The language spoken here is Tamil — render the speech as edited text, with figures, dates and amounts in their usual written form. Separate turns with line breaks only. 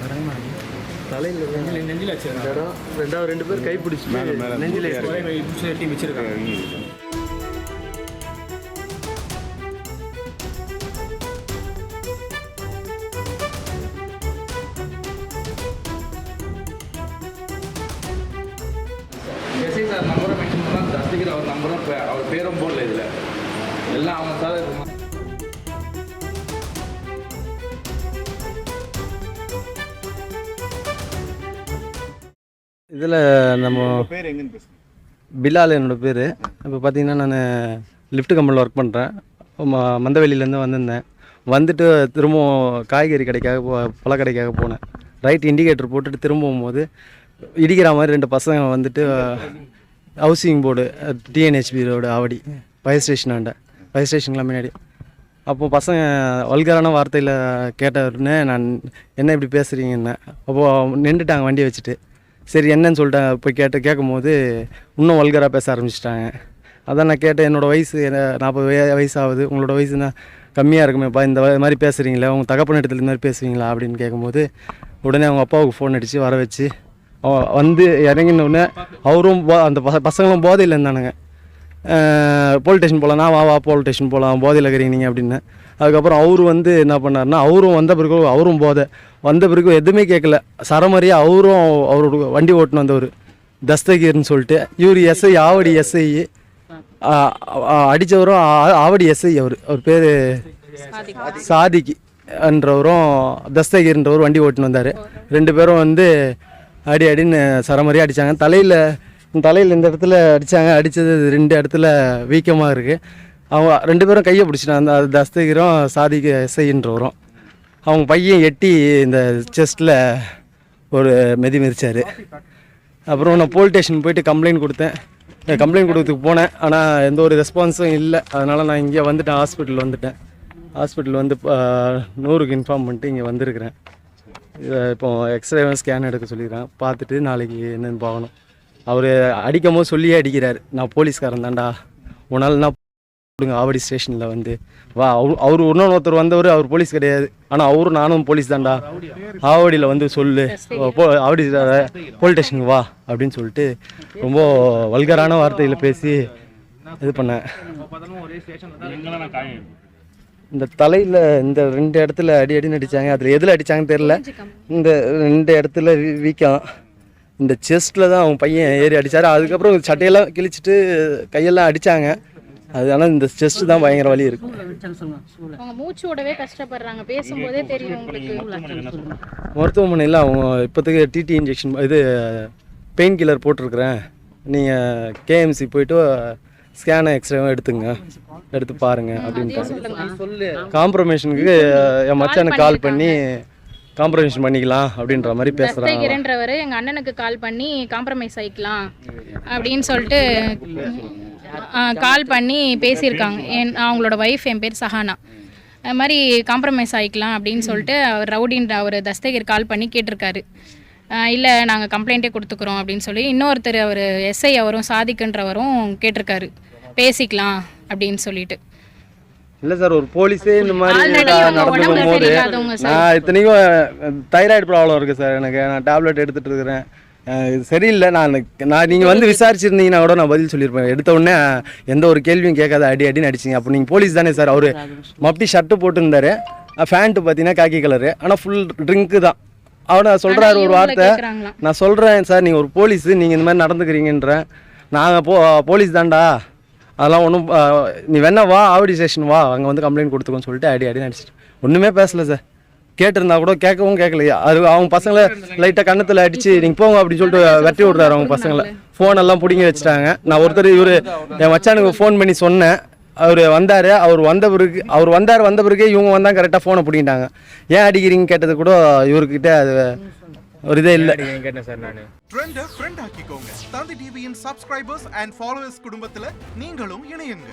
தலையில் நெஞ்சில் வச்சிருக்காங்க. ரெண்டு பேர் கை பிடிச்சி நெஞ்சில் எட்டி வச்சிருக்காங்க. எஸ்ஐ சார் நம்பரை மென்ஷன் பண்ணால் தஸ்திகர் அவர் நம்பரும் அவர் பேரும் போடல. இதில் எல்லாம் அவங்க சார்
இதில் நம்ம
பேர் எங்கன்னு பேசுங்க.
பிலால் என்னோடய பேர். இப்போ பார்த்தீங்கன்னா நான் லிஃப்ட் கம்பெனியில் ஒர்க் பண்ணுறேன். மந்தவெளியிலேருந்து வந்திருந்தேன். வந்துட்டு திரும்பவும் காய்கறி கடைக்காக பழ கடைக்காக போனேன். ரைட் இண்டிகேட்டர் போட்டுட்டு திரும்பவும் போது இடிக்கிற மாதிரி 2 பசங்க வந்துட்டு housing board TNHB road Avadi fire ஸ்டேஷனாண்ட ஃபயர் ஸ்டேஷனுக்குலாம் முன்னாடி. அப்போது பசங்க வல்கரான வார்த்தையில் கேட்டவுடனே நான் என்ன இப்படி பேசுகிறீங்கன்னு. அப்போது நின்றுட்டாங்க வண்டியை வச்சுட்டு. சரி என்னன்னு சொல்லிட்டு போய் கேட்கும்போது இன்னும் வல்கராக பேச ஆரம்பிச்சிட்டாங்க. அதான் நான் கேட்டேன், என்னோடய வயசு 40 வயசு ஆகுது, உங்களோட வயசுனா கம்மியாக இருக்குமேப்பா, இந்த மாதிரி பேசுகிறீங்களா, உங்கள் தகப்பன இடத்துல இந்த மாதிரி பேசுவீங்களா அப்படின்னு கேட்கும்போது உடனே அவங்க அப்பாவுக்கு ஃபோன் அடித்து வர வச்சு வந்து இறங்கினோடனே அவரும் அந்த பசங்களும் போதையில் இருந்தானுங்க. போலீஸ் ஸ்டேஷன் போகலாம், நான் வா போலீஸ் ஸ்டேஷன் போகலாம், போதையில் இருக்கிறீங்க நீங்கள் அப்படின்னு. அதுக்கப்புறம் அவரு வந்து என்ன பண்ணார்னா, அவரும் வந்த பிறகு அவரும் வந்த பிறகு எதுவுமே கேட்கல. சரமாரியாக அவரும் அவரோட வண்டி ஓட்டுன்னு வந்தவர் தஸ்தகீர்னு சொல்லிட்டு. இவர் எஸ்ஐ ஆவடி எஸ்ஐ அடித்தவரும் ஆவடி எஸ்ஐ. அவர் பேர் சாதிக்கு என்றவரும் தஸ்தகீர்ன்றவர் வண்டி ஓட்டுன்னு வந்தார். 2 பேரும் வந்து அடின்னு சரமாரியாக அடித்தாங்க. தலையில் இந்த இடத்துல அடித்தாங்க. அடித்தது 2 இடத்துல வீக்கமாக இருக்குது. அவங்க 2 பேரும் கையை பிடிச்சிட்டாங்க. அந்த தஸ்தகீரும் சாதிக்கு எஸ்ஐன்றவரும் அவங்க பையன் எட்டி இந்த செஸ்ட்டில் ஒரு மிதிச்சார். அப்புறம் நான் போலீஸ் ஸ்டேஷன் போயிட்டு கம்ப்ளைண்ட் கொடுத்தேன். கம்ப்ளைண்ட் கொடுத்ததுக்கு போனேன், ஆனால் எந்த ஒரு ரெஸ்பான்ஸும் இல்லை. அதனால் நான் இங்கே வந்துட்டேன், ஹாஸ்பிட்டல் வந்து 100க்கு இன்ஃபார்ம் பண்ணிட்டு இங்கே வந்திருக்கிறேன். இப்போ எக்ஸ்ரே ஸ்கேன் எடுக்க சொல்லிடுறேன். பார்த்துட்டு நாளைக்கு என்னென்னு பார்க்கணும். அவர் அடிக்கும் போது சொல்லியே அடிக்கிறார், நான் போலீஸ்காரன் தான்டா, உன்னால் நான் கொடுங்க ஆவடி ஸ்டேஷனில் வந்து வா. அவர் ஒருத்தர் வந்தவர், அவர் போலீஸ் கிடையாது, ஆனால் நானும் போலீஸ் தான்டா, ஆவடியில் வந்து சொல்லு, ஆவடி போலீஸ் ஸ்டேஷனுக்கு வா அப்படின்னு சொல்லிட்டு ரொம்ப வல்கரான வார்த்தையில் பேசி இது பண்ணேன். இந்த தலையில் இந்த 2 இடத்துல அடின்னு அடித்தாங்க. அதில் எதில் அடித்தாங்கன்னு தெரில. இந்த 2 இடத்துல வீக்கம். இந்த செஸ்ட்டில் தான் அவங்க பையன் ஏறி அடித்தார். அதுக்கப்புறம் சட்டையெல்லாம் கிழிச்சிட்டு கையெல்லாம் அடித்தாங்க. அதனால இந்த செஸ்ட் தான் பயங்கர வலி இருக்கு.
அவங்க மூச்சு விடவே கஷ்டப்படுறாங்க, பேசும்போதே தெரியும் உங்களுக்கு.
மருத்துவமனையில் அவங்க இப்போதைக்கு டிடி இன்ஜெக்ஷன் இது பெயின் கில்லர் போட்டிருக்கிறேன், நீங்கள் கேஎம்சி போயிட்டு ஸ்கேனை எக்ஸ்ரேவும் எடுத்து பாருங்க அப்படின்ட்டு. காம்ப்ரமைஷனுக்கு என் மச்சானுக்கு கால் பண்ணி காம்ப்ரமைஸ் பண்ணிக்கலாம் அப்படின்ற மாதிரி பேசுகிறாங்க.
எங்கள் அண்ணனுக்கு கால் பண்ணி காம்ப்ரமைஸ் ஆகிக்கலாம் அப்படின்னு சொல்லிட்டு கால் பண்ணி பேசியிருக்காங்க. அவங்களோட ஒய்ஃப் என் பேர் சஹானா. அது மாதிரி காம்ப்ரமைஸ் ஆகிக்கலாம் அப்படின்னு சொல்லிட்டு அவர் தஸ்தகீர் கால் பண்ணி கேட்டிருக்காரு. இல்லை நாங்கள் கம்ப்ளைண்ட்டே கொடுத்துக்குறோம் அப்படின்னு சொல்லி இன்னொருத்தர் அவர் எஸ்ஐ அவரும் சாதிக்குன்றவரும் கேட்டிருக்காரு, பேசிக்கலாம் அப்படின்னு சொல்லிட்டு.
இல்லை சார், ஒரு போலீஸே இந்த மாதிரி நடந்துக்கும் போது நான் இத்தனைக்கும் தைராய்டு ப்ராப்ளம் இருக்குது சார் எனக்கு. நான் டேப்லெட் எடுத்துகிட்டு இருக்கிறேன். இது சரியில்லை. நான் நீங்கள் வந்து விசாரிச்சிருந்தீங்கன்னா கூட நான் பதில் சொல்லியிருப்பேன். எடுத்த உடனே எந்த ஒரு கேள்வியும் கேட்காத அடின்னு அடிச்சிங்க. அப்போ நீங்கள் போலீஸ் தானே சார்? அவர் மப்டி ஷர்ட்டு போட்டுருந்தாரு, ஃபேண்ட்டு பார்த்தீங்கன்னா காக்கி கலரு, ஆனால் ஃபுல் ட்ரிங்க்கு தான். அவனை சொல்கிறாரு ஒரு வார்த்தை. நான் சொல்கிறேன் சார், நீங்கள் ஒரு போலீஸு, நீங்கள் இந்த மாதிரி நடந்துக்கிறீங்கன்றேன். நாங்கள் போலீஸ் தான்டா, அதெல்லாம் ஒன்றும் நீ வேணா வா ஆவடி ஸ்டேஷன் வா, அங்கே வந்து கம்ப்ளைண்ட் கொடுத்துக்கோன்னு சொல்லிட்டு அடின்னு அடிச்சிட்டு ஒன்றுமே பேசலை சார். கேட்டிருந்தா கூட கேட்கவும் கேட்கலையா. அது அவங்க பசங்களை லைட்டாக கண்ணத்தில் அடித்து நீங்கள் போங்க அப்படின்னு சொல்லிட்டு வெட்டி விட்றாரு அவங்க பசங்களை. ஃபோனெல்லாம் பிடிங்கி வச்சுட்டாங்க. நான் ஒருத்தர் என் மச்சானுக்கு ஃபோன் பண்ணி சொன்னேன். அவர் வந்தார். அவர் வந்த பிறகு இவங்க வந்தால் கரெக்டாக ஃபோனை பிடிங்கிட்டாங்க. ஏன் அடிக்கிறீங்க கேட்டது கூட இவர்கிட்ட அது ஒரு இதே இல்லை.
கேட்டேன் சார் நான். ட்ரெண்டை ஃப்ரெண்ட் ஆக்கிக்கோங்க. தந்தி டிவியின் சப்ஸ்கிரைபர்ஸ் அண்ட் ஃபாலோவர்ஸ் குடும்பத்தில் நீங்களும் இணையுங்க.